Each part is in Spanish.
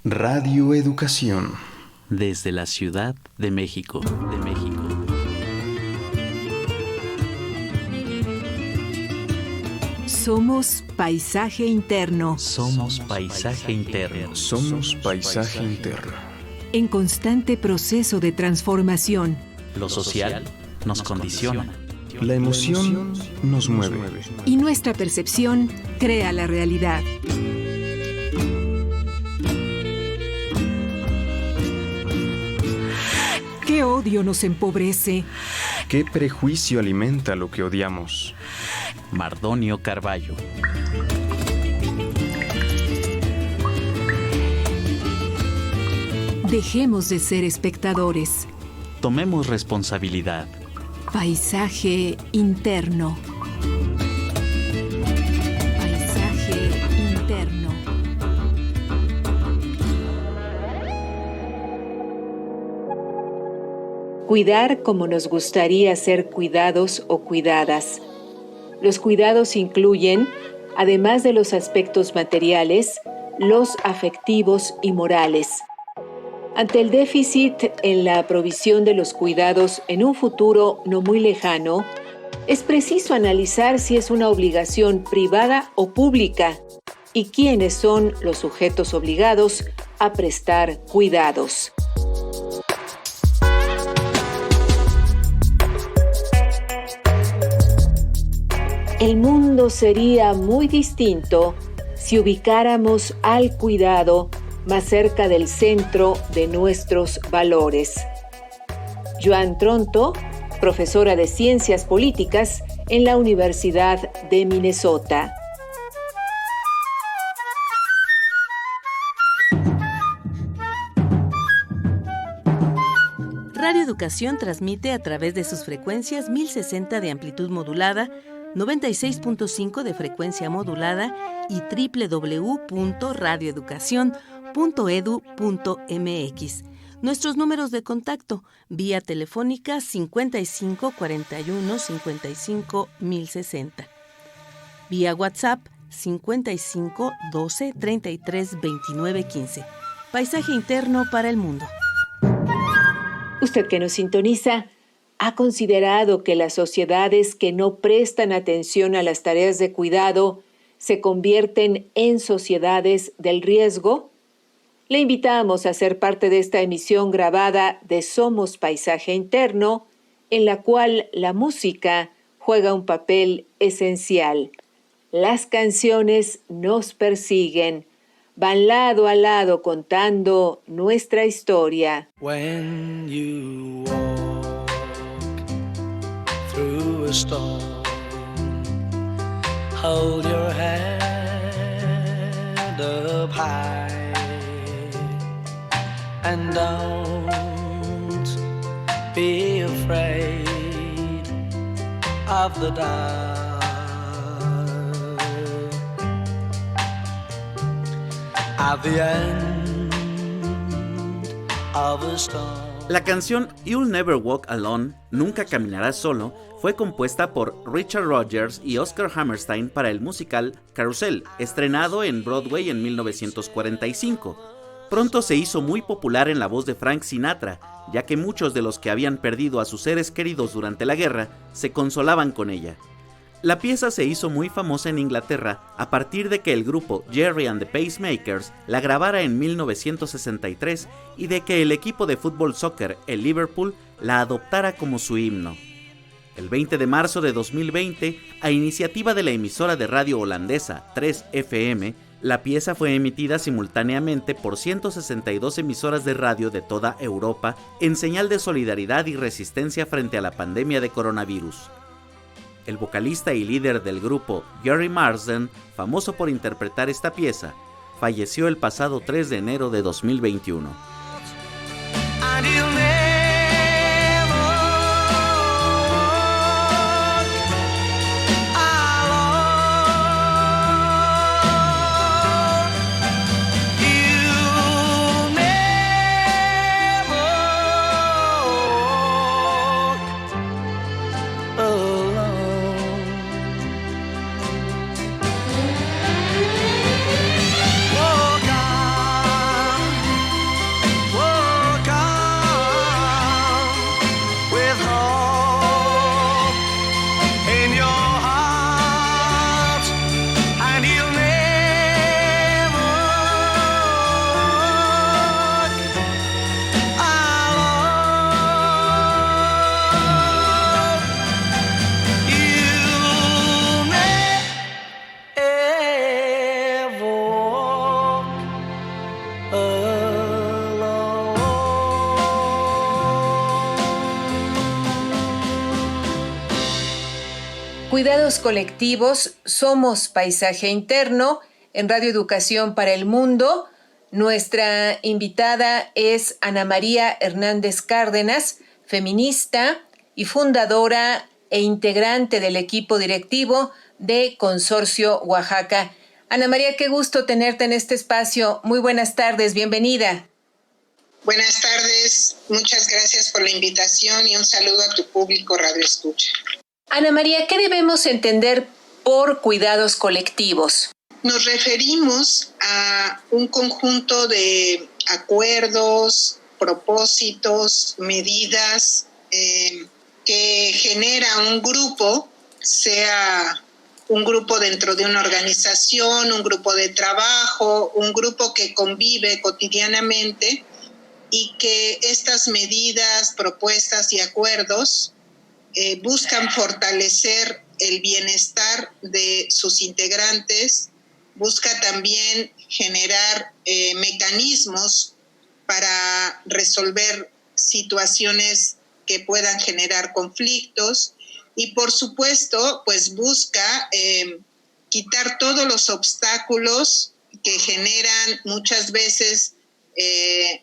Radio Educación. Desde la Ciudad de México. Somos paisaje interno. Somos paisaje interno. Somos paisaje interno. En constante proceso de transformación. Lo social nos condiciona. La emoción nos mueve. Y nuestra percepción crea la realidad. ¿Qué odio nos empobrece? ¿Qué prejuicio alimenta lo que odiamos? Mardonio Carballo. Dejemos de ser espectadores. Tomemos responsabilidad. Paisaje interno. Paisaje interno. Cuidar como nos gustaría ser cuidados o cuidadas. Los cuidados incluyen, además de los aspectos materiales, los afectivos y morales. Ante el déficit en la provisión de los cuidados en un futuro no muy lejano, es preciso analizar si es una obligación privada o pública y quiénes son los sujetos obligados a prestar cuidados. El mundo sería muy distinto si ubicáramos al cuidado más cerca del centro de nuestros valores. Joan Tronto, profesora de Ciencias Políticas en la Universidad de Minnesota. Radio Educación transmite a través de sus frecuencias 1060 de amplitud modulada, 96.5 de frecuencia modulada y www.radioeducacion.edu.mx. Nuestros números de contacto: vía telefónica 55 41 55 1060. Vía WhatsApp 55 12 33 29 15. Paisaje interno para el mundo. Usted que nos sintoniza, ¿ha considerado que las sociedades que no prestan atención a las tareas de cuidado se convierten en sociedades del riesgo? Le invitamos a ser parte de esta emisión grabada de Somos Paisaje Interno, en la cual la música juega un papel esencial. Las canciones nos persiguen, van lado a lado contando nuestra historia. When you walk through a storm, hold your head up high and don't be afraid of the dark. At the end of a storm. La canción You'll Never Walk Alone, Nunca Caminarás Solo, fue compuesta por Richard Rodgers y Oscar Hammerstein para el musical Carousel, estrenado en Broadway en 1945. Pronto se hizo muy popular en la voz de Frank Sinatra, ya que muchos de los que habían perdido a sus seres queridos durante la guerra se consolaban con ella. La pieza se hizo muy famosa en Inglaterra a partir de que el grupo Gerry and the Pacemakers la grabara en 1963 y de que el equipo de fútbol soccer, el Liverpool, la adoptara como su himno. El 20 de marzo de 2020, a iniciativa de la emisora de radio holandesa 3FM, la pieza fue emitida simultáneamente por 162 emisoras de radio de toda Europa en señal de solidaridad y resistencia frente a la pandemia de coronavirus. El vocalista y líder del grupo, Gary Marsden, famoso por interpretar esta pieza, falleció el pasado 3 de enero de 2021. Cuidados colectivos, somos paisaje interno en Radio Educación para el Mundo. Nuestra invitada es Ana María Hernández Cárdenas, feminista y fundadora e integrante del equipo directivo de Consorcio Oaxaca. Ana María, qué gusto tenerte en este espacio. Muy buenas tardes, bienvenida. Buenas tardes, muchas gracias por la invitación y un saludo a tu público Radio Escucha. Ana María, ¿qué debemos entender por cuidados colectivos? Nos referimos a un conjunto de acuerdos, propósitos, medidas que genera un grupo, sea un grupo dentro de una organización, un grupo de trabajo, un grupo que convive cotidianamente y que estas medidas, propuestas y acuerdos buscan fortalecer el bienestar de sus integrantes, busca también generar mecanismos para resolver situaciones que puedan generar conflictos y por supuesto pues busca quitar todos los obstáculos que generan muchas veces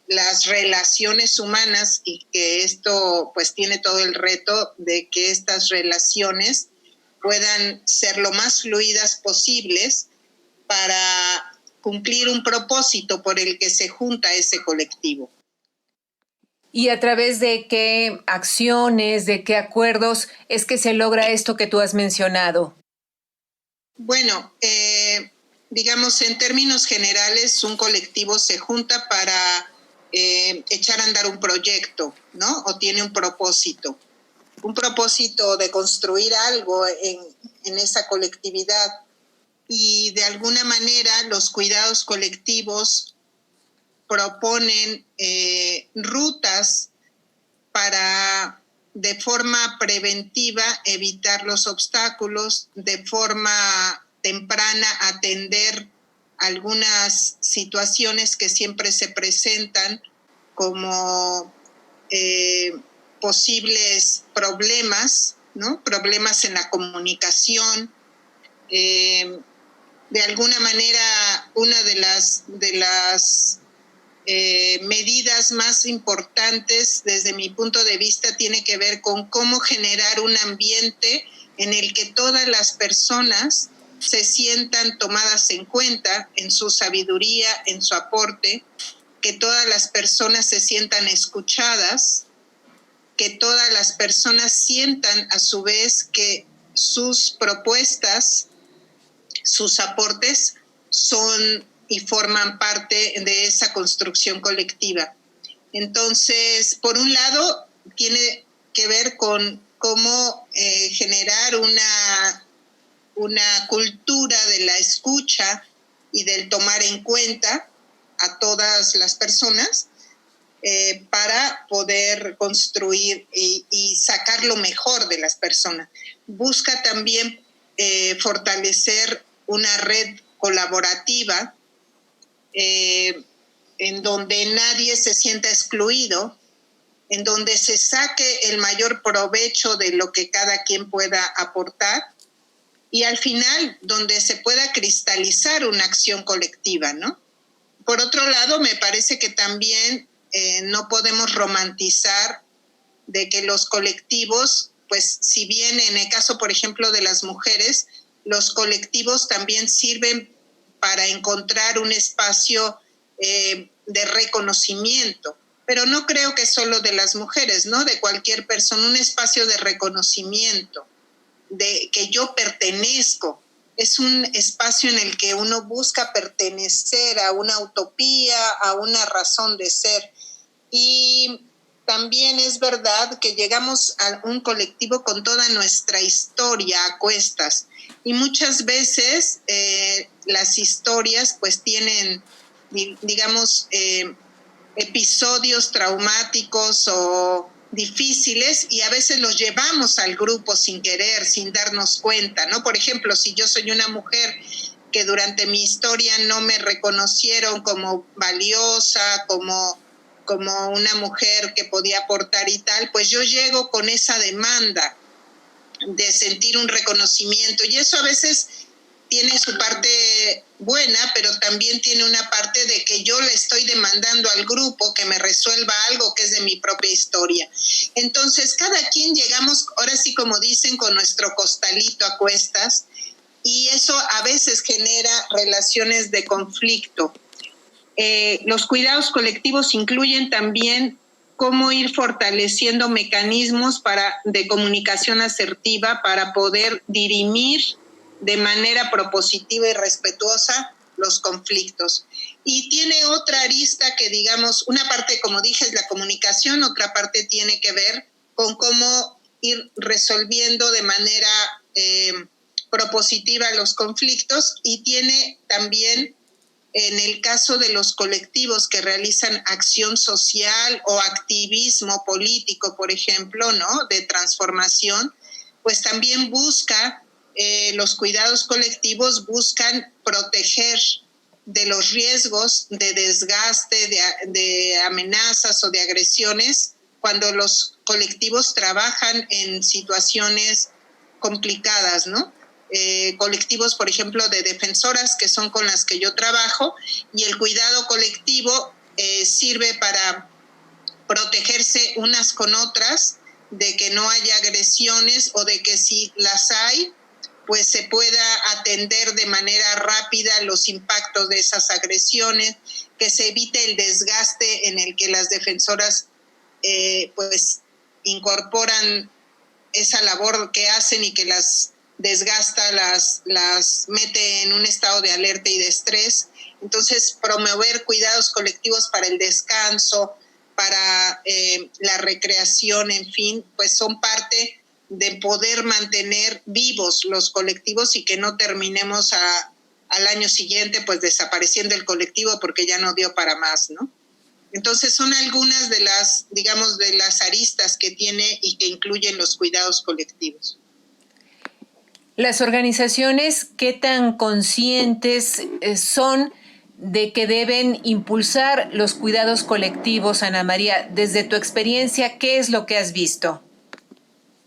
las relaciones humanas y que esto pues tiene todo el reto de que estas relaciones puedan ser lo más fluidas posibles para cumplir un propósito por el que se junta ese colectivo. ¿Y a través de qué acciones, de qué acuerdos es que se logra esto que tú has mencionado? Bueno, digamos, en términos generales, un colectivo se junta para echar a andar un proyecto, ¿no? O tiene un propósito de construir algo en esa colectividad. Y de alguna manera los cuidados colectivos proponen rutas para de forma preventiva evitar los obstáculos, de forma temprana atender algunas situaciones que siempre se presentan como posibles problemas, ¿no? Problemas en la comunicación. De alguna manera, una de las medidas más importantes desde mi punto de vista tiene que ver con cómo generar un ambiente en el que todas las personas se sientan tomadas en cuenta en su sabiduría, en su aporte, que todas las personas se sientan escuchadas, que todas las personas sientan a su vez que sus propuestas, sus aportes son y forman parte de esa construcción colectiva. Entonces, por un lado, tiene que ver con cómo generar una cultura de la escucha y del tomar en cuenta a todas las personas para poder construir y sacar lo mejor de las personas. Busca también fortalecer una red colaborativa en donde nadie se sienta excluido, en donde se saque el mayor provecho de lo que cada quien pueda aportar y al final donde se pueda cristalizar una acción colectiva, ¿no? Por otro lado, me parece que también no podemos romantizar de que los colectivos, pues si bien en el caso, por ejemplo, de las mujeres, los colectivos también sirven para encontrar un espacio de reconocimiento, pero no creo que solo de las mujeres, ¿no? De cualquier persona, un espacio de reconocimiento, de que yo pertenezco. Es un espacio en el que uno busca pertenecer a una utopía, a una razón de ser. Y también es verdad que llegamos a un colectivo con toda nuestra historia a cuestas. Y muchas veces las historias pues tienen, digamos, episodios traumáticos o difíciles y a veces los llevamos al grupo sin querer, sin darnos cuenta, ¿no? Por ejemplo, si yo soy una mujer que durante mi historia no me reconocieron como valiosa, como una mujer que podía aportar y tal, pues yo llego con esa demanda de sentir un reconocimiento, y eso a veces tiene su parte buena, pero también tiene una parte de que yo le estoy demandando al grupo que me resuelva algo que es de mi propia historia. Entonces, cada quien llegamos, ahora sí como dicen, con nuestro costalito a cuestas, y eso a veces genera relaciones de conflicto. Los cuidados colectivos incluyen también cómo ir fortaleciendo mecanismos de comunicación asertiva para poder dirimir de manera propositiva y respetuosa los conflictos. Y tiene otra arista que, digamos, una parte, como dije, es la comunicación, otra parte tiene que ver con cómo ir resolviendo de manera propositiva los conflictos, y tiene también, en el caso de los colectivos que realizan acción social o activismo político, por ejemplo, ¿no?, de transformación, pues también los cuidados colectivos buscan proteger de los riesgos de desgaste, de amenazas o de agresiones cuando los colectivos trabajan en situaciones complicadas, ¿no? Colectivos, por ejemplo, de defensoras, que son con las que yo trabajo, y el cuidado colectivo sirve para protegerse unas con otras, de que no haya agresiones, o de que si las hay, pues se pueda atender de manera rápida los impactos de esas agresiones, que se evite el desgaste en el que las defensoras pues incorporan esa labor que hacen y que las desgasta, las mete en un estado de alerta y de estrés. Entonces, promover cuidados colectivos para el descanso, para la recreación, en fin, pues son parte de poder mantener vivos los colectivos y que no terminemos al año siguiente pues desapareciendo el colectivo porque ya no dio para más, ¿no? Entonces son algunas de las, digamos, de las aristas que tiene y que incluyen los cuidados colectivos. Las organizaciones, ¿qué tan conscientes son de que deben impulsar los cuidados colectivos, Ana María? Desde tu experiencia, ¿qué es lo que has visto?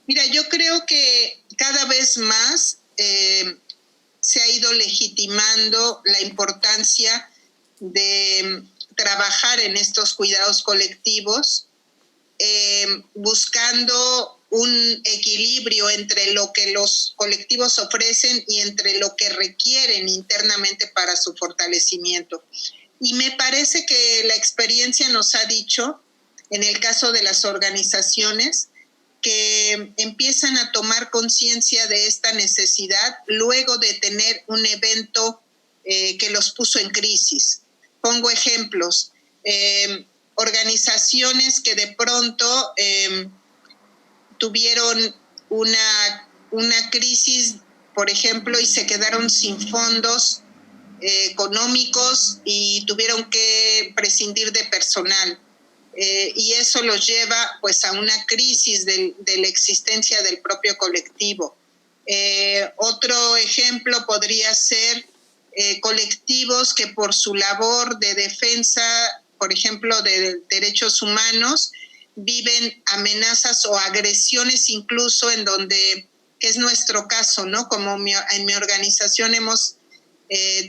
Mira, yo creo que cada vez más se ha ido legitimando la importancia de trabajar en estos cuidados colectivos, buscando un equilibrio entre lo que los colectivos ofrecen y entre lo que requieren internamente para su fortalecimiento. Y me parece que la experiencia nos ha dicho, en el caso de las organizaciones, que empiezan a tomar conciencia de esta necesidad luego de tener un evento que los puso en crisis. Pongo ejemplos. Organizaciones que de pronto tuvieron una crisis, por ejemplo, y se quedaron sin fondos económicos y tuvieron que prescindir de personal. Y eso los lleva pues a una crisis de la existencia del propio colectivo. Otro ejemplo podría ser colectivos que por su labor de defensa, por ejemplo, de derechos humanos, viven amenazas o agresiones incluso en donde, que es nuestro caso, ¿no? Como en mi organización hemos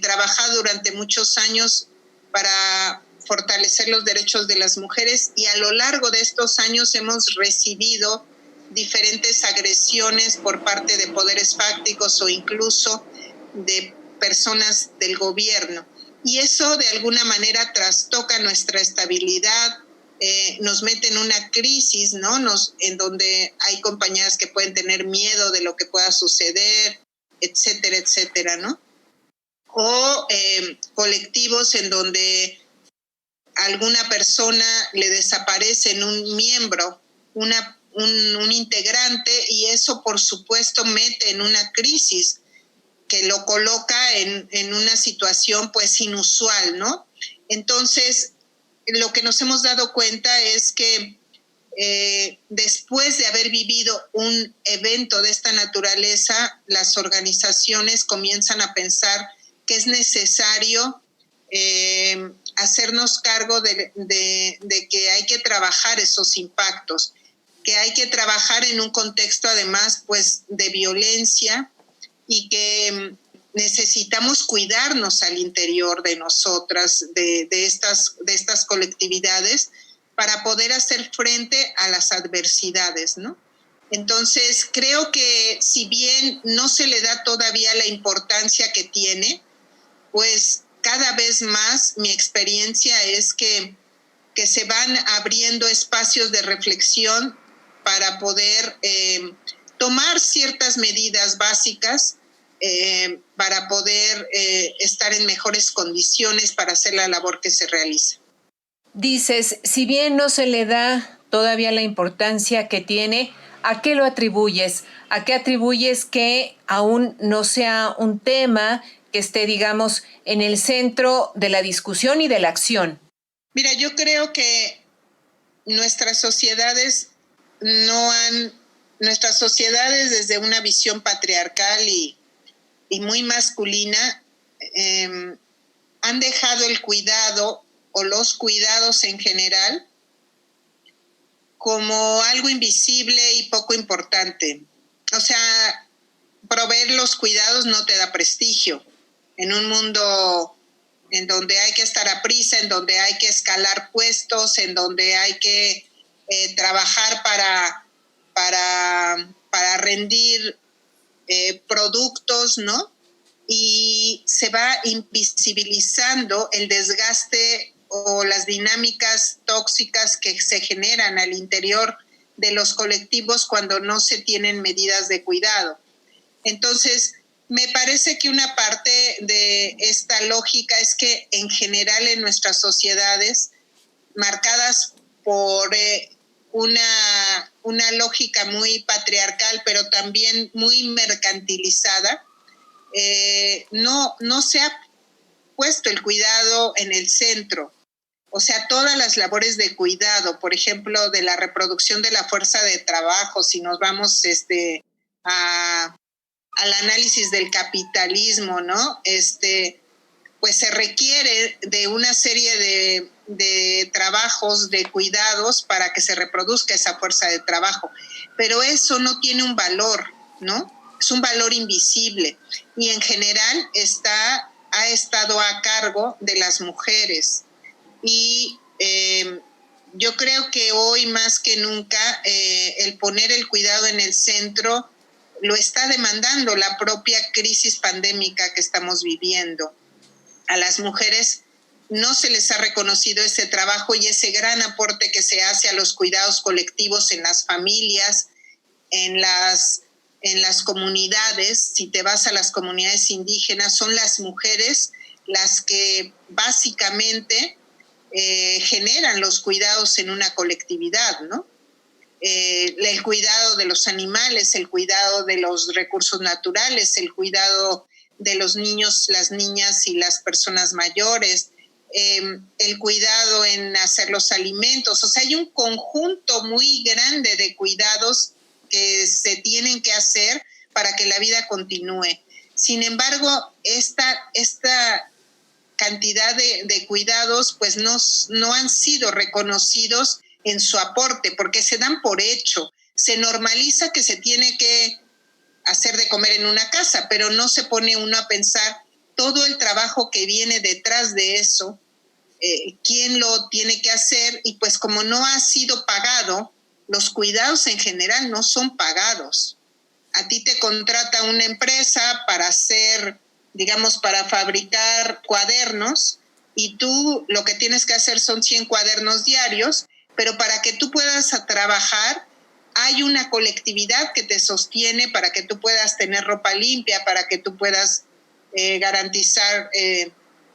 trabajado durante muchos años para fortalecer los derechos de las mujeres, y a lo largo de estos años hemos recibido diferentes agresiones por parte de poderes fácticos o incluso de personas del gobierno. Y eso de alguna manera trastoca nuestra estabilidad, nos mete en una crisis, ¿no? En donde hay compañeras que pueden tener miedo de lo que pueda suceder, etcétera, etcétera, ¿no? O colectivos en donde alguna persona le desaparece en un miembro, un integrante, y eso por supuesto mete en una crisis que lo coloca en una situación pues inusual, ¿no? Entonces, lo que nos hemos dado cuenta es que después de haber vivido un evento de esta naturaleza, las organizaciones comienzan a pensar que es necesario hacernos cargo de que hay que trabajar esos impactos. que hay que trabajar en un contexto además pues de violencia y que necesitamos cuidarnos al interior de nosotras, de estas colectividades, para poder hacer frente a las adversidades, ¿no? Entonces, creo que si bien no se le da todavía la importancia que tiene, pues cada vez más mi experiencia es que se van abriendo espacios de reflexión para poder tomar ciertas medidas básicas para poder estar en mejores condiciones para hacer la labor que se realiza. Dices, si bien no se le da todavía la importancia que tiene, ¿a qué lo atribuyes? ¿A qué atribuyes que aún no sea un tema que esté, digamos, en el centro de la discusión y de la acción? Mira, yo creo que nuestras sociedades desde una visión patriarcal y muy masculina han dejado el cuidado o los cuidados en general como algo invisible y poco importante. O sea, proveer los cuidados no te da prestigio. En un mundo en donde hay que estar a prisa, en donde hay que escalar puestos, en donde hay que trabajar para rendir productos, ¿no? Y se va invisibilizando el desgaste o las dinámicas tóxicas que se generan al interior de los colectivos cuando no se tienen medidas de cuidado. Entonces, me parece que una parte de esta lógica es que en general en nuestras sociedades, marcadas por una lógica muy patriarcal, pero también muy mercantilizada, no se ha puesto el cuidado en el centro. O sea, todas las labores de cuidado, por ejemplo, de la reproducción de la fuerza de trabajo, si nos vamos al análisis del capitalismo, ¿no? Pues se requiere de una serie de trabajos, de cuidados para que se reproduzca esa fuerza de trabajo. Pero eso no tiene un valor, ¿no? Es un valor invisible y en general ha estado a cargo de las mujeres. Y yo creo que hoy más que nunca el poner el cuidado en el centro lo está demandando la propia crisis pandémica que estamos viviendo. A las mujeres no se les ha reconocido ese trabajo y ese gran aporte que se hace a los cuidados colectivos en las familias, en las comunidades. Si te vas a las comunidades indígenas, son las mujeres las que básicamente generan los cuidados en una colectividad, ¿no? El cuidado de los animales, el cuidado de los recursos naturales, el cuidado de los niños, las niñas y las personas mayores, el cuidado en hacer los alimentos. O sea, hay un conjunto muy grande de cuidados que se tienen que hacer para que la vida continúe. Sin embargo, esta cantidad de cuidados pues no han sido reconocidos en su aporte, porque se dan por hecho. Se normaliza que se tiene que hacer de comer en una casa, pero no se pone uno a pensar todo el trabajo que viene detrás de eso, quién lo tiene que hacer, y pues como no ha sido pagado, los cuidados en general no son pagados. A ti te contrata una empresa para hacer, digamos, para fabricar cuadernos, y tú lo que tienes que hacer son 100 cuadernos diarios, pero para que tú puedas trabajar hay una colectividad que te sostiene para que tú puedas tener ropa limpia, para que tú puedas garantizar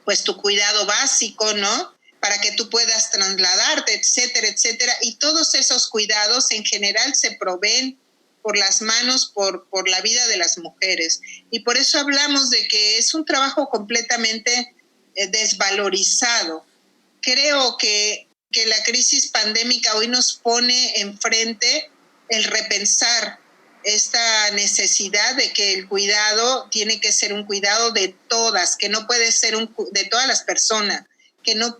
pues tu cuidado básico, ¿no? Para que tú puedas trasladarte, etcétera, etcétera. Y todos esos cuidados en general se proveen por las manos, por la vida de las mujeres. Y por eso hablamos de que es un trabajo completamente desvalorizado. Creo que la crisis pandémica hoy nos pone enfrente el repensar esta necesidad de que el cuidado tiene que ser un cuidado de todas, que no puede ser de todas las personas, que no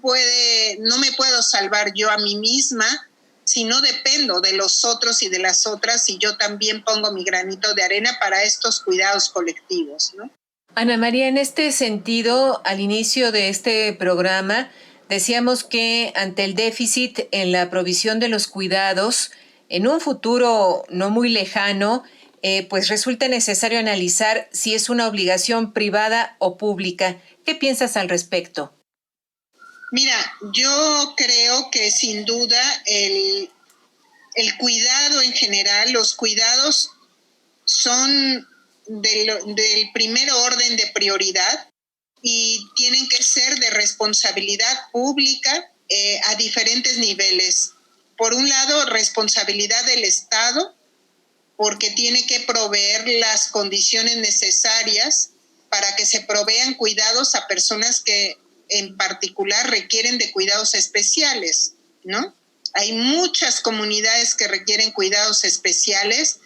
me puedo salvar yo a mí misma si no dependo de los otros y de las otras y yo también pongo mi granito de arena para estos cuidados colectivos, ¿no? Ana María, en este sentido, al inicio de este programa, decíamos que ante el déficit en la provisión de los cuidados, en un futuro no muy lejano, pues resulta necesario analizar si es una obligación privada o pública. ¿Qué piensas al respecto? Mira, yo creo que sin duda el cuidado en general, los cuidados son del primer orden de prioridad y tienen que ser de responsabilidad pública a diferentes niveles. Por un lado, responsabilidad del Estado, porque tiene que proveer las condiciones necesarias para que se provean cuidados a personas que en particular requieren de cuidados especiales, ¿no? Hay muchas comunidades que requieren cuidados especiales,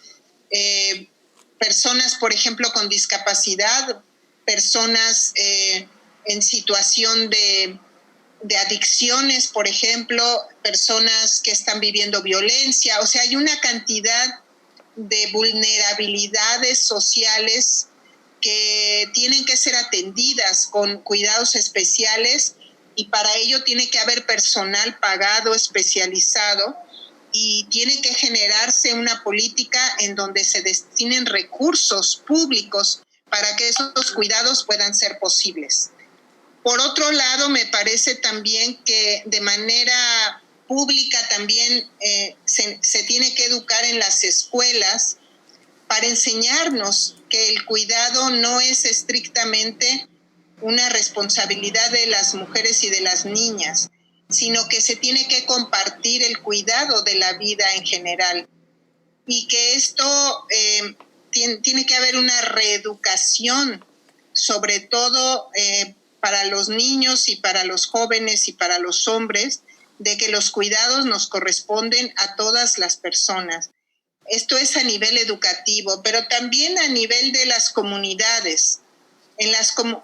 personas, por ejemplo, con discapacidad, personas en situación de adicciones, por ejemplo, personas que están viviendo violencia. O sea, hay una cantidad de vulnerabilidades sociales que tienen que ser atendidas con cuidados especiales y para ello tiene que haber personal pagado, especializado, y tiene que generarse una política en donde se destinen recursos públicos para que esos cuidados puedan ser posibles. Por otro lado, me parece también que de manera pública también se tiene que educar en las escuelas para enseñarnos que el cuidado no es estrictamente una responsabilidad de las mujeres y de las niñas, sino que se tiene que compartir el cuidado de la vida en general y que esto tiene que haber una reeducación, sobre todo para los niños y para los jóvenes y para los hombres, de que los cuidados nos corresponden a todas las personas. Esto es a nivel educativo, pero también a nivel de las comunidades.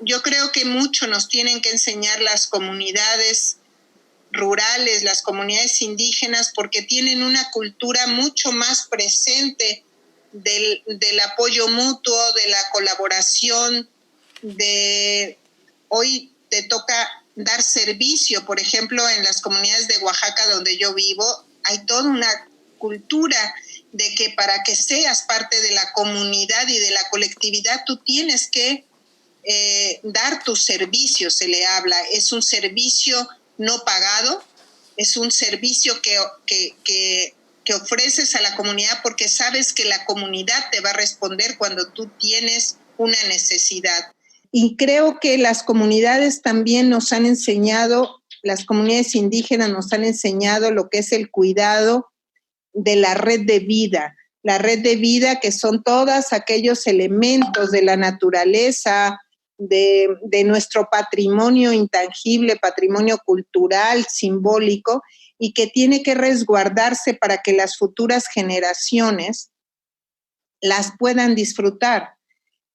Yo creo que mucho nos tienen que enseñar las comunidades rurales, las comunidades indígenas, porque tienen una cultura mucho más presente del apoyo mutuo, de la colaboración, hoy te toca dar servicio. Por ejemplo, en las comunidades de Oaxaca donde yo vivo, hay toda una cultura de que para que seas parte de la comunidad y de la colectividad, tú tienes que dar tu servicio, se le habla. Es un servicio no pagado, es un servicio que ofreces a la comunidad porque sabes que la comunidad te va a responder cuando tú tienes una necesidad. Y creo que las comunidades también nos han enseñado, las comunidades indígenas nos han enseñado lo que es el cuidado de la red de vida que son todos aquellos elementos de la naturaleza, de nuestro patrimonio intangible, patrimonio cultural, simbólico, y que tiene que resguardarse para que las futuras generaciones las puedan disfrutar.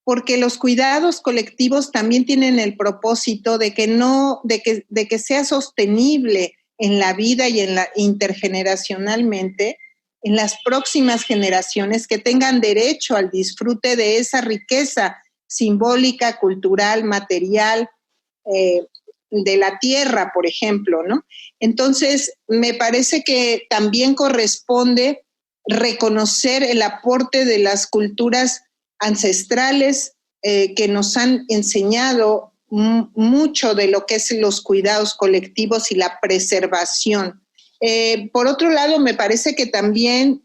Porque los cuidados colectivos también tienen el propósito de que sea sostenible en la vida y intergeneracionalmente, en las próximas generaciones que tengan derecho al disfrute de esa riqueza simbólica, cultural, material, de la tierra, por ejemplo, ¿no? Entonces, me parece que también corresponde reconocer el aporte de las culturas ancestrales que nos han enseñado mucho de lo que es los cuidados colectivos y la preservación. Por otro lado, me parece que también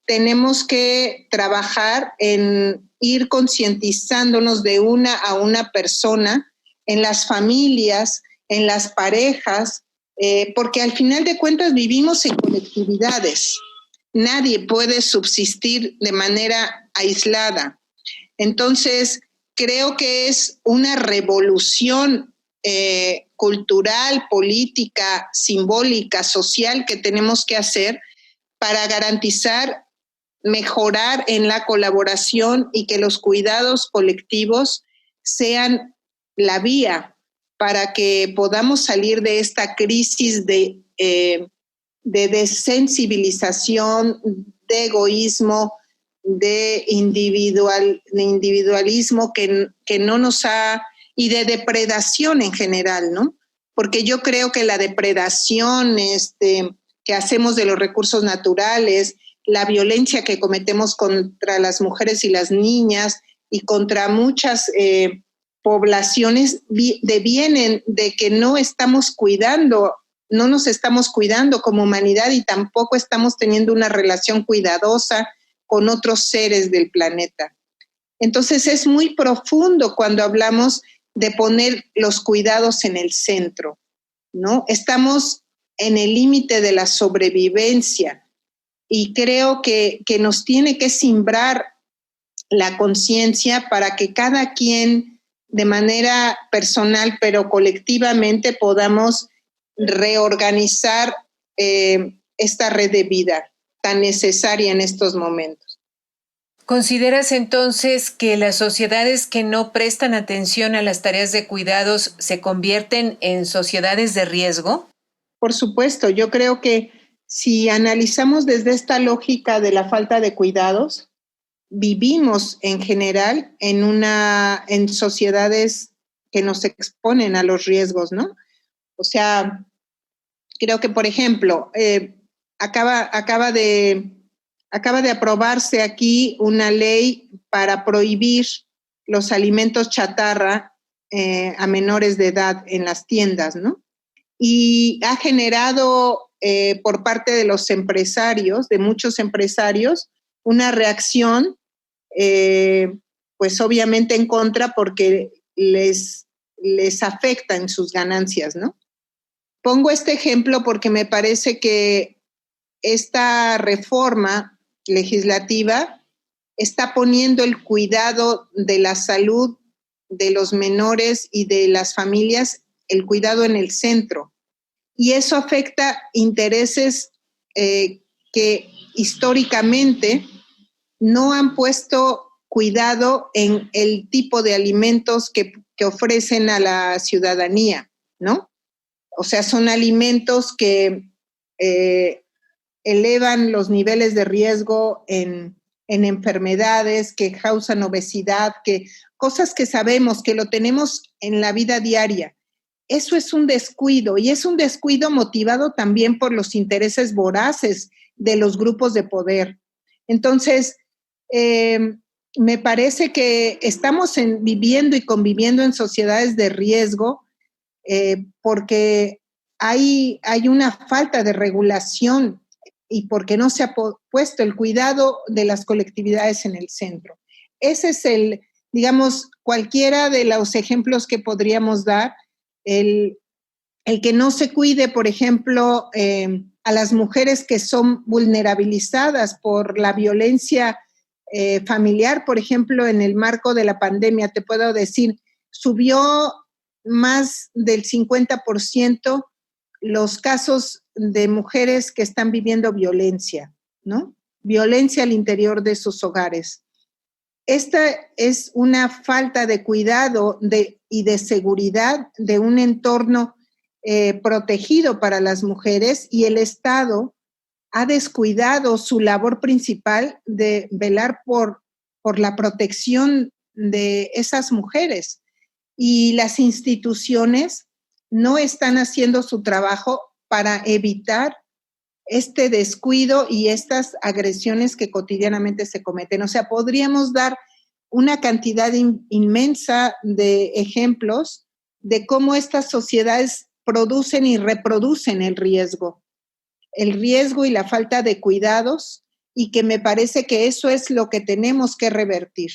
tenemos que trabajar en ir concientizándonos de una a una persona, en las familias, en las parejas, porque al final de cuentas vivimos en colectividades. Nadie puede subsistir de manera aislada. Entonces, creo que es una revolución cultural, política, simbólica, social que tenemos que hacer para garantizar, mejorar en la colaboración y que los cuidados colectivos sean la vía para que podamos salir de esta crisis de de desensibilización, de egoísmo, de individualismo que no nos ha, y de depredación en general, ¿no? Porque yo creo que la depredación que hacemos de los recursos naturales, la violencia que cometemos contra las mujeres y las niñas y contra muchas poblaciones devienen de que no estamos cuidando, no nos estamos cuidando como humanidad y tampoco estamos teniendo una relación cuidadosa con otros seres del planeta. Entonces es muy profundo cuando hablamos de poner los cuidados en el centro, ¿no? Estamos en el límite de la sobrevivencia y creo que nos tiene que simbrar la conciencia para que cada quien de manera personal pero colectivamente podamos reorganizar esta red de vida tan necesaria en estos momentos. ¿Consideras entonces que las sociedades que no prestan atención a las tareas de cuidados se convierten en sociedades de riesgo? Por supuesto, yo creo que si analizamos desde esta lógica de la falta de cuidados, vivimos en general en sociedades que nos exponen a los riesgos, ¿no? O sea, creo que, por ejemplo, acaba de aprobarse aquí una ley para prohibir los alimentos chatarra a menores de edad en las tiendas, ¿no? Y ha generado por parte de los empresarios, de muchos empresarios, una reacción, pues obviamente en contra porque les afecta en sus ganancias, ¿no? Pongo este ejemplo porque me parece que esta reforma legislativa está poniendo el cuidado de la salud de los menores y de las familias, el cuidado en el centro. Y eso afecta intereses que históricamente no han puesto cuidado en el tipo de alimentos que ofrecen a la ciudadanía, ¿no? O sea, son alimentos que elevan los niveles de riesgo en enfermedades, que causan obesidad, cosas que sabemos que lo tenemos en la vida diaria. Eso es un descuido y es un descuido motivado también por los intereses voraces de los grupos de poder. Entonces, me parece que estamos viviendo y conviviendo en sociedades de riesgo porque hay una falta de regulación y porque no se ha puesto el cuidado de las colectividades en el centro. Ese es digamos, cualquiera de los ejemplos que podríamos dar, el que no se cuide, por ejemplo, a las mujeres que son vulnerabilizadas por la violencia familiar, por ejemplo, en el marco de la pandemia, te puedo decir, subió más del 50% los casos de mujeres que están viviendo violencia, ¿no? Violencia al interior de sus hogares. Esta es una falta de cuidado y de seguridad de un entorno protegido para las mujeres, y el Estado ha descuidado su labor principal de velar por la protección de esas mujeres. Y las instituciones no están haciendo su trabajo para evitar este descuido y estas agresiones que cotidianamente se cometen. O sea, podríamos dar una cantidad inmensa de ejemplos de cómo estas sociedades producen y reproducen el riesgo y la falta de cuidados, y que me parece que eso es lo que tenemos que revertir.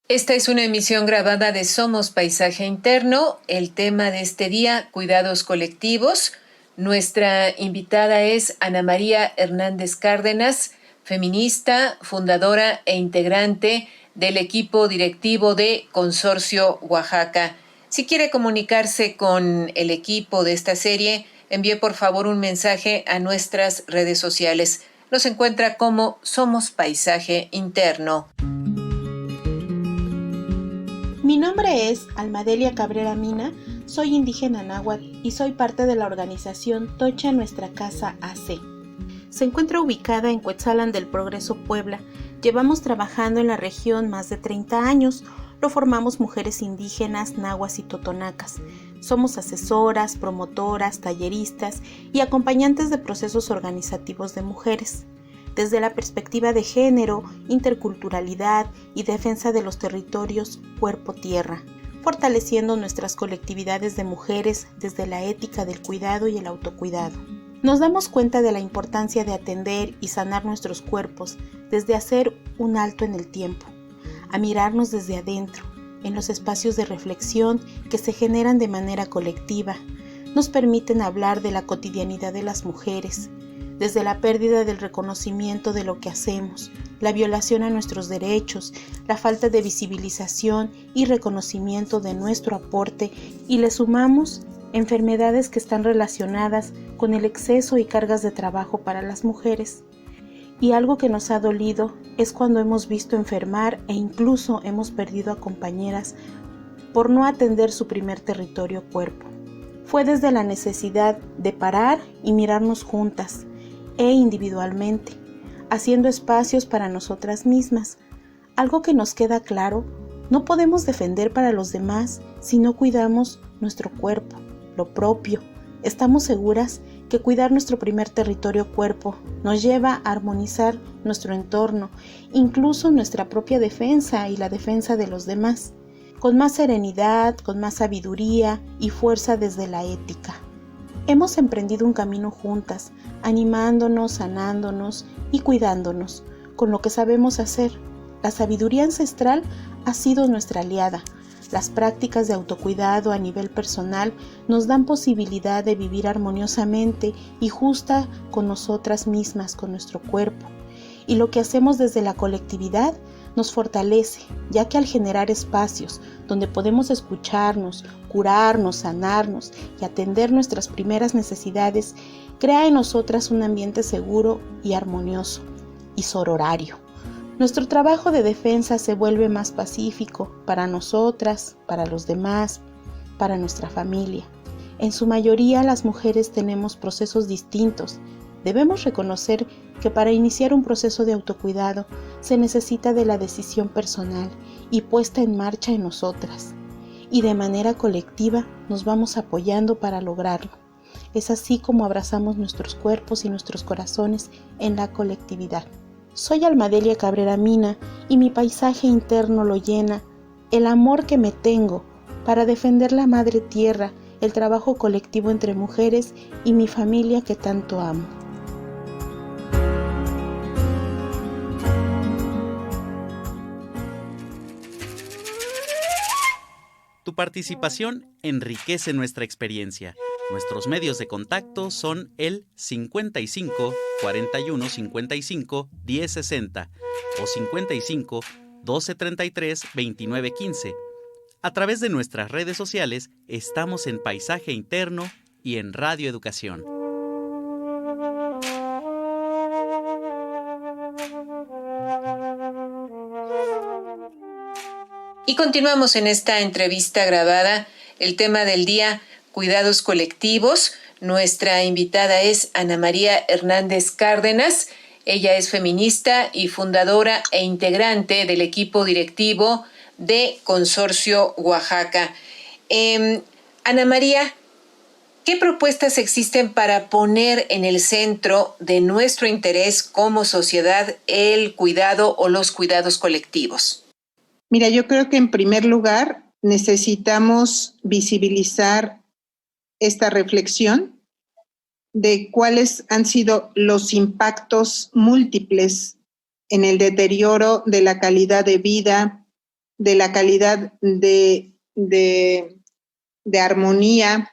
Esta es una emisión grabada de Somos Paisaje Interno. El tema de este día, cuidados colectivos. Nuestra invitada es Ana María Hernández Cárdenas, feminista, fundadora e integrante del equipo directivo de Consorcio Oaxaca. Si quiere comunicarse con el equipo de esta serie, envíe por favor un mensaje a nuestras redes sociales. Nos encuentra como Somos Paisaje Interno. Mi nombre es Almadelia Cabrera Mina, Soy indígena náhuatl y soy parte de la organización Tocha Nuestra Casa AC. Se encuentra ubicada en Cuetzalan del Progreso, Puebla. Llevamos trabajando en la región más de 30 años. Lo formamos mujeres indígenas, nahuas y totonacas. Somos asesoras, promotoras, talleristas y acompañantes de procesos organizativos de mujeres. Desde la perspectiva de género, interculturalidad y defensa de los territorios cuerpo-tierra, fortaleciendo nuestras colectividades de mujeres desde la ética del cuidado y el autocuidado. Nos damos cuenta de la importancia de atender y sanar nuestros cuerpos desde hacer un alto en el tiempo, a mirarnos desde adentro, en los espacios de reflexión que se generan de manera colectiva, nos permiten hablar de la cotidianidad de las mujeres, desde la pérdida del reconocimiento de lo que hacemos, la violación a nuestros derechos, la falta de visibilización y reconocimiento de nuestro aporte, y le sumamos enfermedades que están relacionadas con el exceso y cargas de trabajo para las mujeres. Y algo que nos ha dolido es cuando hemos visto enfermar e incluso hemos perdido a compañeras por no atender su primer territorio cuerpo. Fue desde la necesidad de parar y mirarnos juntas e individualmente, haciendo espacios para nosotras mismas. Algo que nos queda claro, no podemos defender para los demás si no cuidamos nuestro cuerpo, lo propio. Estamos seguras que cuidar nuestro primer territorio cuerpo nos lleva a armonizar nuestro entorno, incluso nuestra propia defensa y la defensa de los demás, con más serenidad, con más sabiduría y fuerza desde la ética. Hemos emprendido un camino juntas, animándonos, sanándonos y cuidándonos con lo que sabemos hacer. La sabiduría ancestral ha sido nuestra aliada. Las prácticas de autocuidado a nivel personal nos dan posibilidad de vivir armoniosamente y justa con nosotras mismas, con nuestro cuerpo. Y lo que hacemos desde la colectividad nos fortalece, ya que al generar espacios donde podemos escucharnos, curarnos, sanarnos y atender nuestras primeras necesidades, crea en nosotras un ambiente seguro y armonioso y sororario. Nuestro trabajo de defensa se vuelve más pacífico para nosotras, para los demás, para nuestra familia. En su mayoría las mujeres tenemos procesos distintos. Debemos reconocer que para iniciar un proceso de autocuidado se necesita de la decisión personal y puesta en marcha en nosotras. Y de manera colectiva nos vamos apoyando para lograrlo. Es así como abrazamos nuestros cuerpos y nuestros corazones en la colectividad. Soy Almadelia Cabrera Mina y mi paisaje interno lo llena el amor que me tengo para defender la madre tierra, el trabajo colectivo entre mujeres y mi familia que tanto amo. Tu participación enriquece nuestra experiencia. Nuestros medios de contacto son el 55 41 55 10 60 o 55 12 33 29 15. A través de nuestras redes sociales estamos en Paisaje Interno y en Radio Educación. Y continuamos en esta entrevista grabada. El tema del día: cuidados colectivos. Nuestra invitada es Ana María Hernández Cárdenas. Ella es feminista y fundadora e integrante del equipo directivo de Consorcio Oaxaca. Ana María, ¿qué propuestas existen para poner en el centro de nuestro interés como sociedad el cuidado o los cuidados colectivos? Mira, yo creo que en primer lugar necesitamos visibilizar esta reflexión de cuáles han sido los impactos múltiples en el deterioro de la calidad de vida, de la calidad de armonía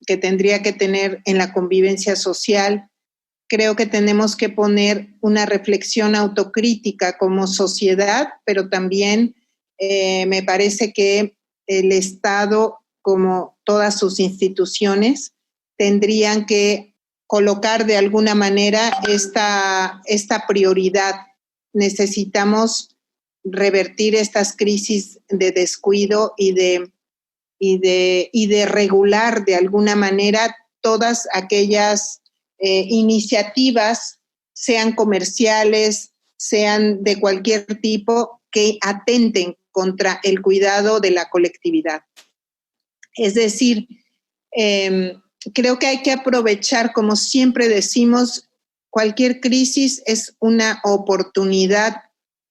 que tendría que tener en la convivencia social. Creo que tenemos que poner una reflexión autocrítica como sociedad, pero también me parece que el Estado, como todas sus instituciones, tendrían que colocar de alguna manera esta prioridad. Necesitamos revertir estas crisis de descuido y de y de regular de alguna manera todas aquellas iniciativas, sean comerciales, sean de cualquier tipo, que atenten contra el cuidado de la colectividad. Es decir, creo que hay que aprovechar, como siempre decimos, cualquier crisis es una oportunidad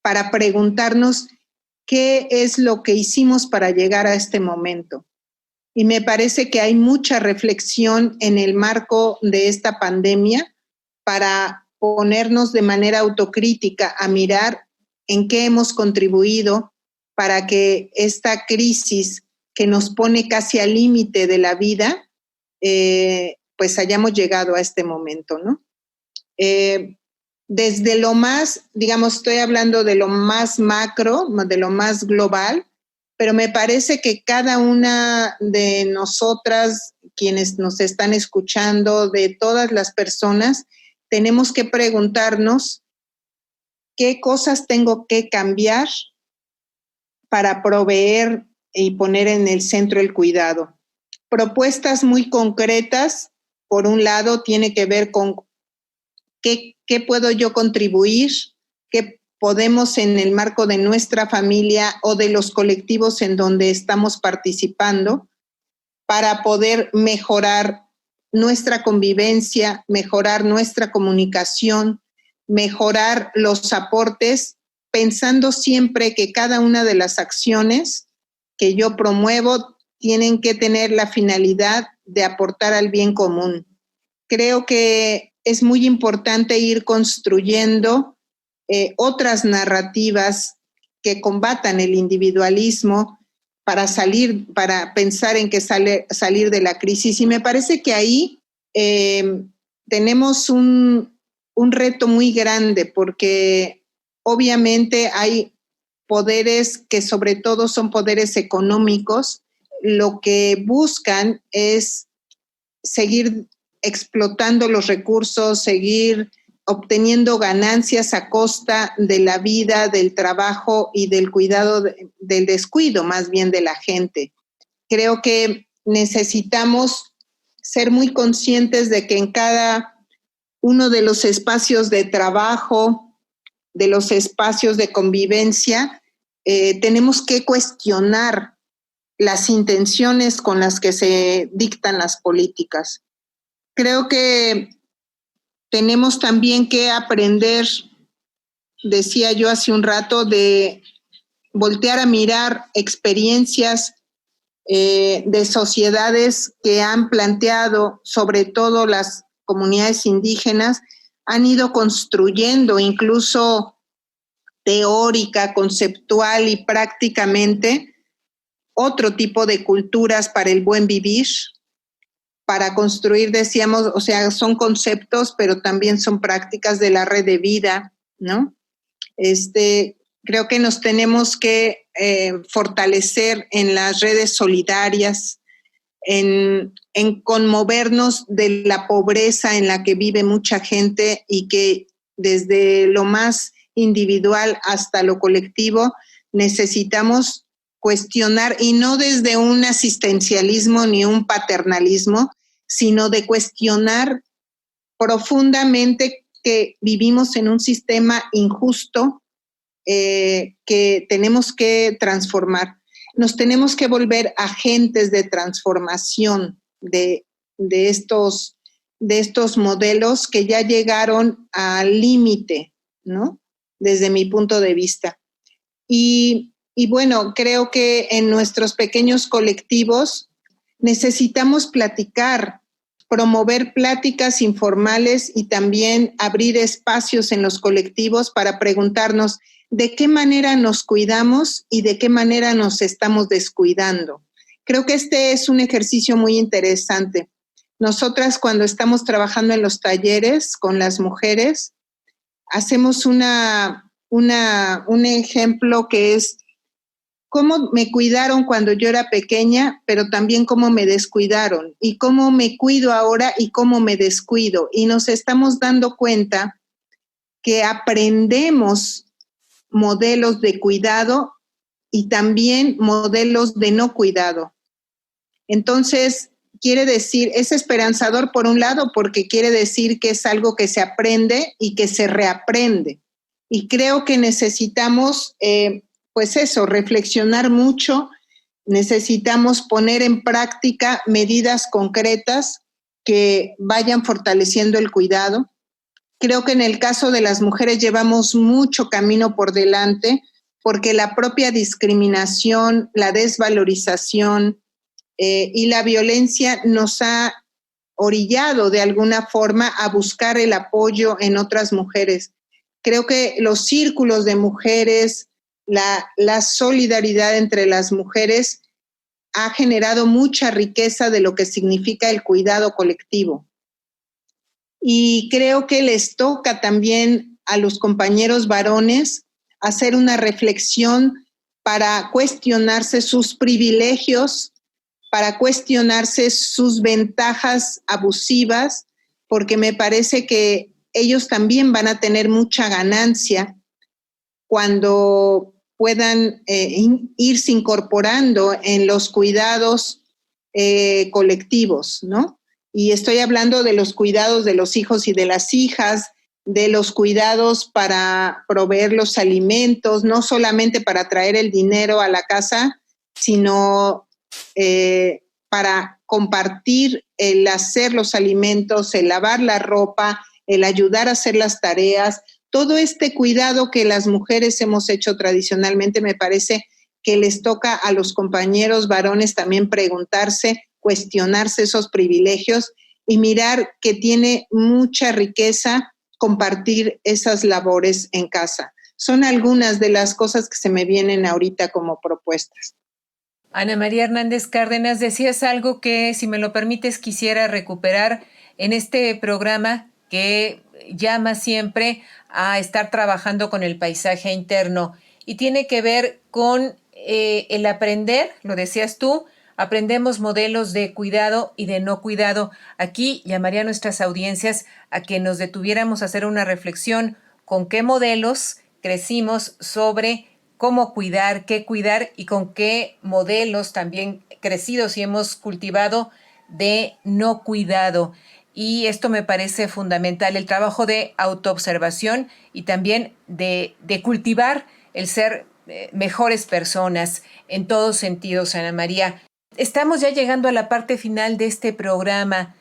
para preguntarnos qué es lo que hicimos para llegar a este momento. Y me parece que hay mucha reflexión en el marco de esta pandemia para ponernos de manera autocrítica a mirar en qué hemos contribuido para que esta crisis que nos pone casi al límite de la vida, pues hayamos llegado a este momento, ¿no? Desde lo más, digamos, estoy hablando de lo más macro, de lo más global, pero me parece que cada una de nosotras, quienes nos están escuchando, de todas las personas, tenemos que preguntarnos qué cosas tengo que cambiar para proveer y poner en el centro el cuidado. Propuestas muy concretas, por un lado, tiene que ver con qué puedo yo contribuir, qué podemos en el marco de nuestra familia o de los colectivos en donde estamos participando para poder mejorar nuestra convivencia, mejorar nuestra comunicación, mejorar los aportes, pensando siempre que cada una de las acciones que yo promuevo tienen que tener la finalidad de aportar al bien común. Creo que es muy importante ir construyendo otras narrativas que combatan el individualismo para pensar en que salir de la crisis. Y me parece que ahí tenemos un reto muy grande, porque obviamente hay poderes que sobre todo son poderes económicos, lo que buscan es seguir explotando los recursos, seguir obteniendo ganancias a costa de la vida, del trabajo y del cuidado, del descuido más bien de la gente. Creo que necesitamos ser muy conscientes de que en cada uno de los espacios de trabajo, de los espacios de convivencia, tenemos que cuestionar las intenciones con las que se dictan las políticas. Creo que tenemos también que aprender, decía yo hace un rato, de voltear a mirar experiencias de sociedades que han planteado, sobre todo las comunidades indígenas, han ido construyendo incluso teórica, conceptual y prácticamente otro tipo de culturas para el buen vivir, para construir, decíamos, o sea, son conceptos, pero también son prácticas de la red de vida, ¿no? Creo que nos tenemos que fortalecer en las redes solidarias, en conmovernos de la pobreza en la que vive mucha gente y que desde lo más individual hasta lo colectivo necesitamos cuestionar, y no desde un asistencialismo ni un paternalismo, sino de cuestionar profundamente que vivimos en un sistema injusto que tenemos que transformar. Nos tenemos que volver agentes de transformación de estos modelos que ya llegaron al límite, ¿no? Desde mi punto de vista. Y bueno, creo que en nuestros pequeños colectivos necesitamos platicar, promover pláticas informales y también abrir espacios en los colectivos para preguntarnos de qué manera nos cuidamos y de qué manera nos estamos descuidando. Creo que este es un ejercicio muy interesante. Nosotras, cuando estamos trabajando en los talleres con las mujeres, hacemos un ejemplo que es cómo me cuidaron cuando yo era pequeña, pero también cómo me descuidaron, y cómo me cuido ahora y cómo me descuido. Y nos estamos dando cuenta que aprendemos modelos de cuidado y también modelos de no cuidado. Entonces, quiere decir, es esperanzador por un lado porque quiere decir que es algo que se aprende y que se reaprende. Y creo que necesitamos, pues eso, reflexionar mucho, necesitamos poner en práctica medidas concretas que vayan fortaleciendo el cuidado. Creo que en el caso de las mujeres llevamos mucho camino por delante porque la propia discriminación, la desvalorización y la violencia nos ha orillado de alguna forma a buscar el apoyo en otras mujeres. Creo que los círculos de mujeres, la solidaridad entre las mujeres ha generado mucha riqueza de lo que significa el cuidado colectivo. Y creo que les toca también a los compañeros varones hacer una reflexión para cuestionarse sus privilegios, para cuestionarse sus ventajas abusivas, porque me parece que ellos también van a tener mucha ganancia cuando puedan irse incorporando en los cuidados colectivos, ¿no? Y estoy hablando de los cuidados de los hijos y de las hijas, de los cuidados para proveer los alimentos, no solamente para traer el dinero a la casa, sino para compartir el hacer los alimentos, el lavar la ropa, el ayudar a hacer las tareas. Todo este cuidado que las mujeres hemos hecho tradicionalmente, me parece que les toca a los compañeros varones también preguntarse, cuestionarse esos privilegios y mirar que tiene mucha riqueza compartir esas labores en casa. Son algunas de las cosas que se me vienen ahorita como propuestas. Ana María Hernández Cárdenas, decías algo que, si me lo permites, quisiera recuperar en este programa que llama siempre a estar trabajando con el paisaje interno y tiene que ver con el aprender, lo decías tú, aprendemos modelos de cuidado y de no cuidado. Aquí llamaría a nuestras audiencias a que nos detuviéramos a hacer una reflexión con qué modelos crecimos sobre cómo cuidar, qué cuidar y con qué modelos también crecidos y hemos cultivado de no cuidado. Y esto me parece fundamental, el trabajo de autoobservación y también de cultivar el ser mejores personas en todos sentidos, Ana María. Estamos ya llegando a la parte final de este programa.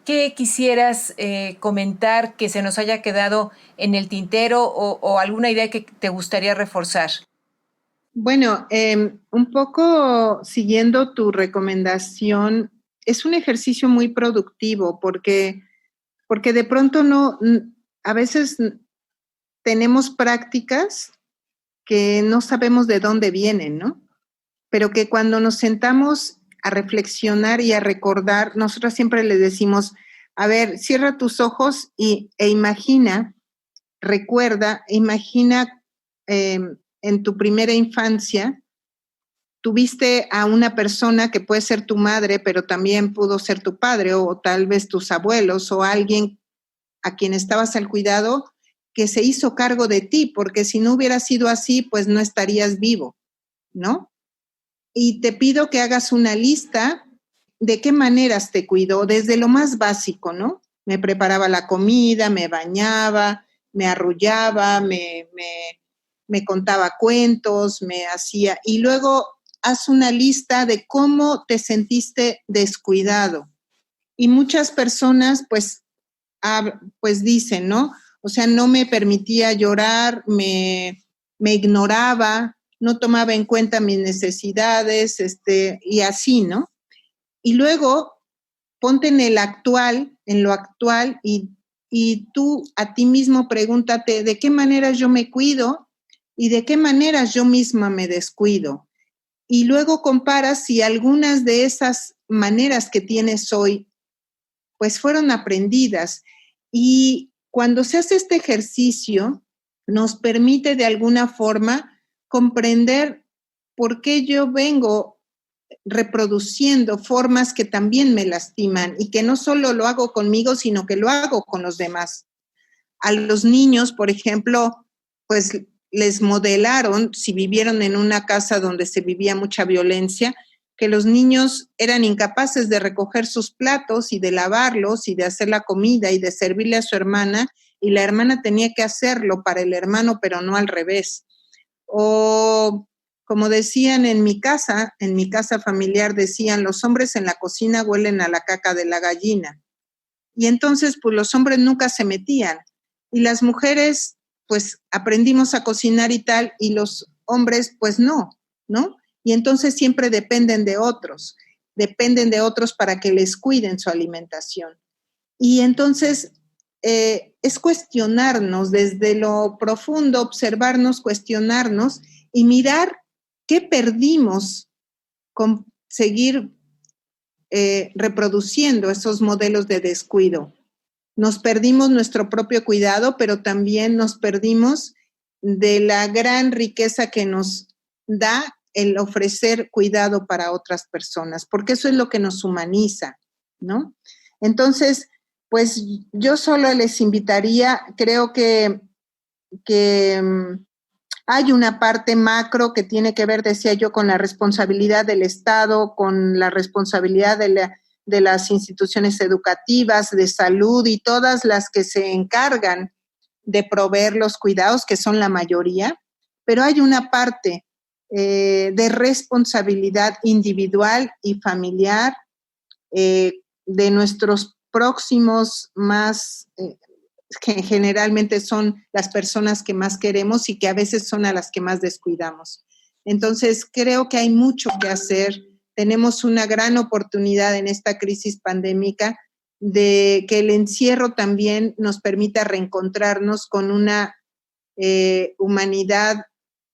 ¿Qué quisieras comentar que se nos haya quedado en el tintero o alguna idea que te gustaría reforzar? Bueno, un poco siguiendo tu recomendación, es un ejercicio muy productivo porque de pronto a veces tenemos prácticas que no sabemos de dónde vienen, ¿no? Pero que cuando nos sentamos a reflexionar y a recordar, nosotros siempre les decimos, a ver, cierra tus ojos e imagina, recuerda, imagina en tu primera infancia, tuviste a una persona que puede ser tu madre, pero también pudo ser tu padre o tal vez tus abuelos o alguien a quien estabas al cuidado que se hizo cargo de ti, porque si no hubiera sido así, pues no estarías vivo, ¿no? Y te pido que hagas una lista de qué maneras te cuidó, desde lo más básico, ¿no? Me preparaba la comida, me bañaba, me arrullaba, me contaba cuentos, me hacía... Y luego haz una lista de cómo te sentiste descuidado. Y muchas personas, pues dicen, ¿no? O sea, no me permitía llorar, me ignoraba, no tomaba en cuenta mis necesidades, y así, ¿no? Y luego ponte en lo actual, y tú a ti mismo pregúntate de qué maneras yo me cuido y de qué maneras yo misma me descuido. Y luego comparas si algunas de esas maneras que tienes hoy, pues fueron aprendidas. Y cuando se hace este ejercicio, nos permite de alguna forma comprender por qué yo vengo reproduciendo formas que también me lastiman y que no solo lo hago conmigo, sino que lo hago con los demás. A los niños, por ejemplo, pues les modelaron, si vivieron en una casa donde se vivía mucha violencia, que los niños eran incapaces de recoger sus platos y de lavarlos y de hacer la comida y de servirle a su hermana, y la hermana tenía que hacerlo para el hermano, pero no al revés. O como decían en mi casa familiar, decían, los hombres en la cocina huelen a la caca de la gallina. Y entonces, pues los hombres nunca se metían. Y las mujeres, pues aprendimos a cocinar y tal, y los hombres, pues no, ¿no? Y entonces siempre dependen de otros para que les cuiden su alimentación. Y entonces es cuestionarnos desde lo profundo, observarnos, cuestionarnos y mirar qué perdimos con seguir reproduciendo esos modelos de descuido. Nos perdimos nuestro propio cuidado, pero también nos perdimos de la gran riqueza que nos da el ofrecer cuidado para otras personas, porque eso es lo que nos humaniza, ¿no? Entonces, pues yo solo les invitaría, creo que hay una parte macro que tiene que ver, decía yo, con la responsabilidad del Estado, con la responsabilidad de las instituciones educativas, de salud y todas las que se encargan de proveer los cuidados, que son la mayoría, pero hay una parte de responsabilidad individual y familiar de nuestros próximos más, que generalmente son las personas que más queremos y que a veces son a las que más descuidamos. Entonces, creo que hay mucho que hacer. Tenemos una gran oportunidad en esta crisis pandémica de que el encierro también nos permita reencontrarnos con una humanidad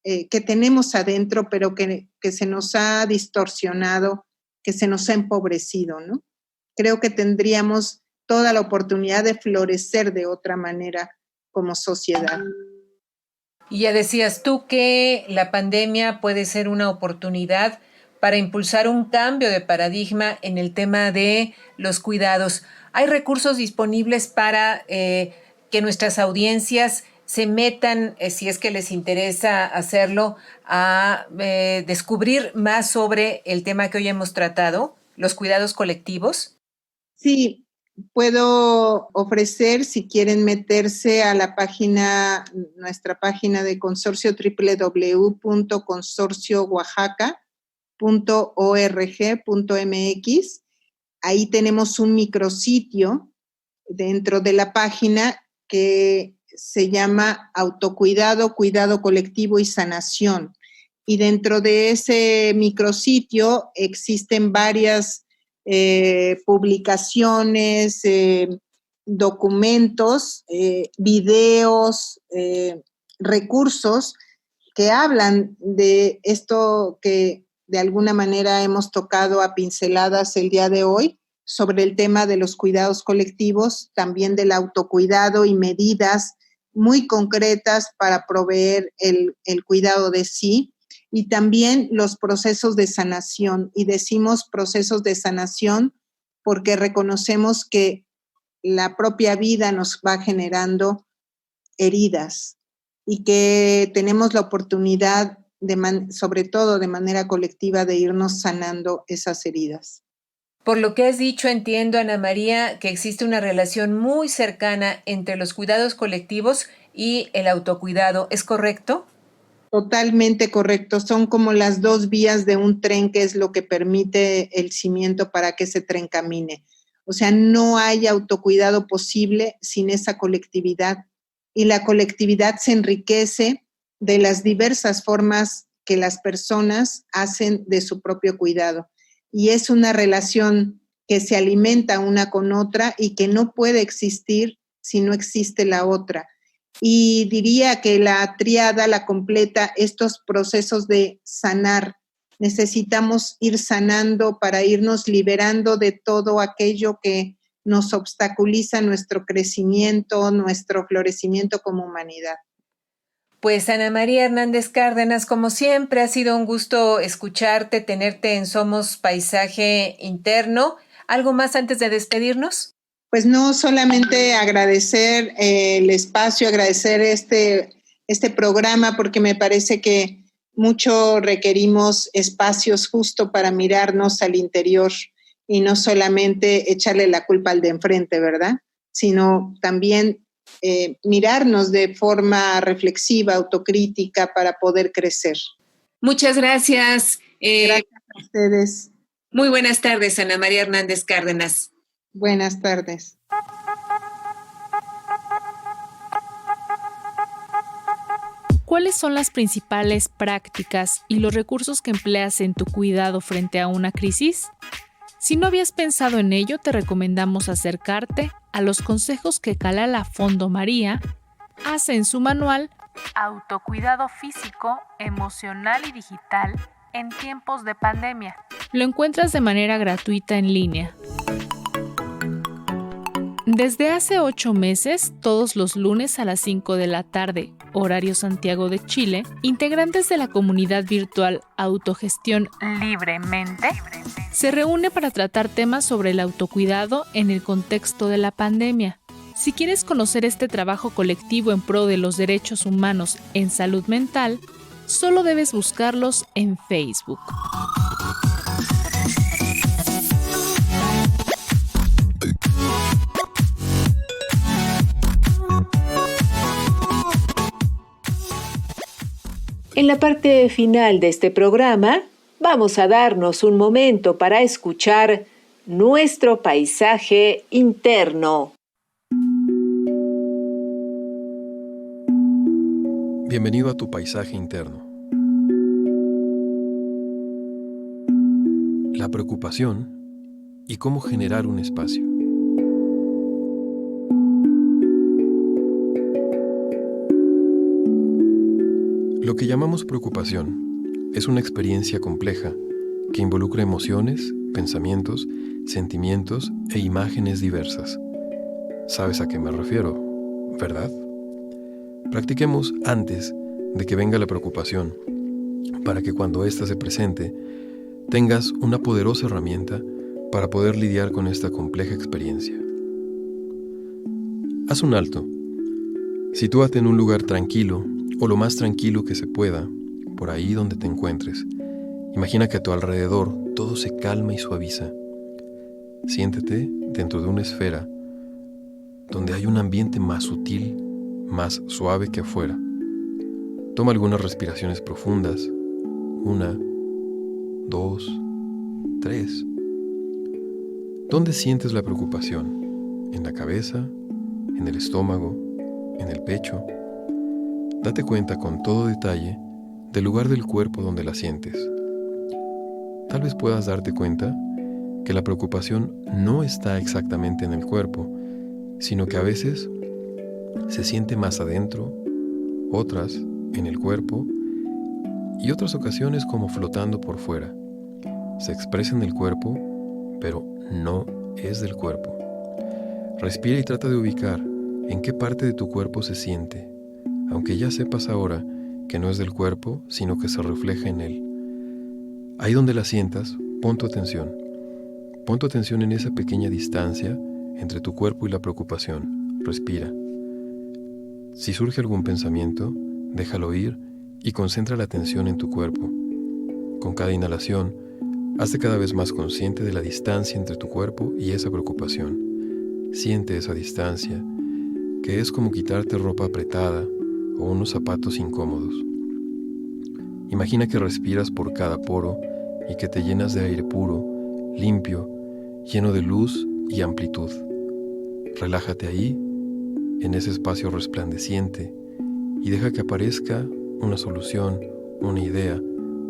que tenemos adentro, pero que se nos ha distorsionado, que se nos ha empobrecido, ¿no? Creo que tendríamos toda la oportunidad de florecer de otra manera como sociedad. Y ya decías tú que la pandemia puede ser una oportunidad para impulsar un cambio de paradigma en el tema de los cuidados. ¿Hay recursos disponibles para que nuestras audiencias se metan, si es que les interesa hacerlo, a descubrir más sobre el tema que hoy hemos tratado, los cuidados colectivos? Sí, puedo ofrecer, si quieren meterse a la página, nuestra página de consorcio, www.consorciooaxaca.org.mx. Ahí tenemos un micrositio dentro de la página que se llama Autocuidado, Cuidado Colectivo y Sanación. Y dentro de ese micrositio existen varias publicaciones, documentos, videos, recursos que hablan de esto que de alguna manera hemos tocado a pinceladas el día de hoy, sobre el tema de los cuidados colectivos, también del autocuidado y medidas muy concretas para proveer el cuidado de sí, y también los procesos de sanación. Y decimos procesos de sanación porque reconocemos que la propia vida nos va generando heridas y que tenemos la oportunidad, sobre todo de manera colectiva, de irnos sanando esas heridas. Por lo que has dicho, entiendo, Ana María, que existe una relación muy cercana entre los cuidados colectivos y el autocuidado. ¿Es correcto? Totalmente correcto. Son como las dos vías de un tren, que es lo que permite el cimiento para que ese tren camine. O sea, no hay autocuidado posible sin esa colectividad. Y la colectividad se enriquece de las diversas formas que las personas hacen de su propio cuidado. Y es una relación que se alimenta una con otra y que no puede existir si no existe la otra. Y diría que la tríada la completa estos procesos de sanar. Necesitamos ir sanando para irnos liberando de todo aquello que nos obstaculiza nuestro crecimiento, nuestro florecimiento como humanidad. Pues Ana María Hernández Cárdenas, como siempre, ha sido un gusto escucharte, tenerte en Somos Paisaje Interno. ¿Algo más antes de despedirnos? Pues no, solamente agradecer el espacio, agradecer este programa, porque me parece que mucho requerimos espacios justo para mirarnos al interior y no solamente echarle la culpa al de enfrente, ¿verdad? Sino también mirarnos de forma reflexiva, autocrítica para poder crecer. Muchas gracias. Gracias a ustedes. Muy buenas tardes, Ana María Hernández Cárdenas. Buenas tardes. ¿Cuáles son las principales prácticas y los recursos que empleas en tu cuidado frente a una crisis? Si no habías pensado en ello, te recomendamos acercarte a los consejos que Kalala Fondo María hace en su manual Autocuidado físico, emocional y digital en tiempos de pandemia. Lo encuentras de manera gratuita en línea. Desde hace 8 meses, todos los lunes a las 5 de la tarde, horario Santiago de Chile, integrantes de la comunidad virtual Autogestión Libremente se reúne para tratar temas sobre el autocuidado en el contexto de la pandemia. Si quieres conocer este trabajo colectivo en pro de los derechos humanos en salud mental, solo debes buscarlos en Facebook. En la parte final de este programa, vamos a darnos un momento para escuchar nuestro paisaje interno. Bienvenido a tu paisaje interno. La preocupación y cómo generar un espacio. Lo que llamamos preocupación es una experiencia compleja que involucra emociones, pensamientos, sentimientos e imágenes diversas. ¿Sabes a qué me refiero, verdad? Practiquemos antes de que venga la preocupación, para que cuando ésta se presente, tengas una poderosa herramienta para poder lidiar con esta compleja experiencia. Haz un alto. Sitúate en un lugar tranquilo, o lo más tranquilo que se pueda, por ahí donde te encuentres. Imagina que a tu alrededor todo se calma y suaviza. Siéntete dentro de una esfera donde hay un ambiente más sutil, más suave que afuera. Toma algunas respiraciones profundas. 1, 2, 3. ¿Dónde sientes la preocupación? ¿En la cabeza? ¿En el estómago? ¿En el pecho? Date cuenta con todo detalle del lugar del cuerpo donde la sientes. Tal vez puedas darte cuenta que la preocupación no está exactamente en el cuerpo, sino que a veces se siente más adentro, otras en el cuerpo y otras ocasiones como flotando por fuera. Se expresa en el cuerpo, pero no es del cuerpo. Respira y trata de ubicar en qué parte de tu cuerpo se siente, aunque ya sepas ahora que no es del cuerpo, sino que se refleja en él. Ahí donde la sientas, pon tu atención. Pon tu atención en esa pequeña distancia entre tu cuerpo y la preocupación. Respira. Si surge algún pensamiento, déjalo ir y concentra la atención en tu cuerpo. Con cada inhalación, hazte cada vez más consciente de la distancia entre tu cuerpo y esa preocupación. Siente esa distancia, que es como quitarte ropa apretada o unos zapatos incómodos. Imagina que respiras por cada poro y que te llenas de aire puro, limpio, lleno de luz y amplitud. Relájate ahí, en ese espacio resplandeciente, y deja que aparezca una solución, una idea,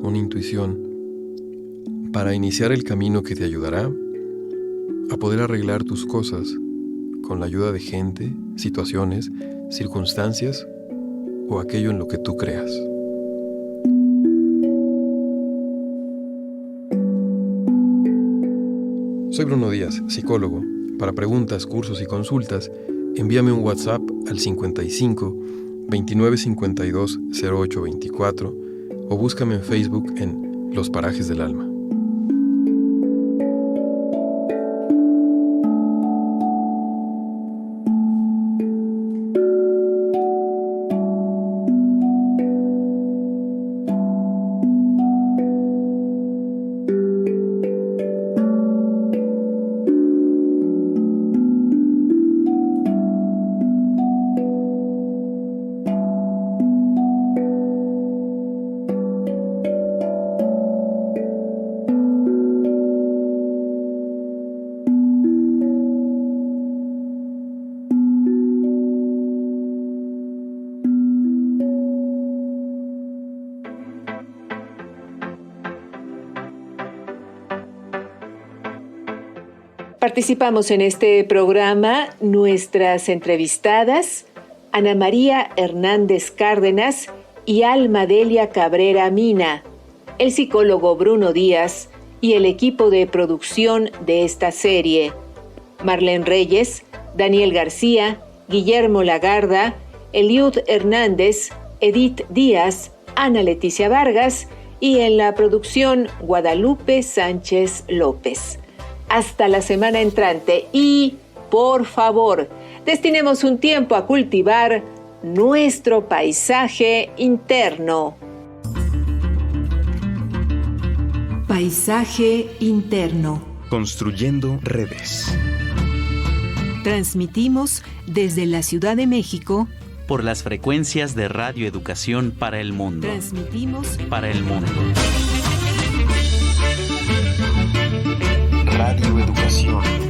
una intuición, para iniciar el camino que te ayudará a poder arreglar tus cosas con la ayuda de gente, situaciones, circunstancias o aquello en lo que tú creas. Soy Bruno Díaz, psicólogo. Para preguntas, cursos y consultas, envíame un WhatsApp al 55 29 52 08 24 o búscame en Facebook en Los Parajes del Alma. Participamos en este programa nuestras entrevistadas Ana María Hernández Cárdenas y Alma Delia Cabrera Mina, el psicólogo Bruno Díaz y el equipo de producción de esta serie, Marlene Reyes, Daniel García, Guillermo Lagarda, Eliud Hernández, Edith Díaz, Ana Leticia Vargas y en la producción Guadalupe Sánchez López. Hasta la semana entrante y, por favor, destinemos un tiempo a cultivar nuestro paisaje interno. Paisaje interno. Construyendo redes. Transmitimos desde la Ciudad de México por las frecuencias de Radio Educación para el Mundo. Transmitimos para el mundo. Radio Educación.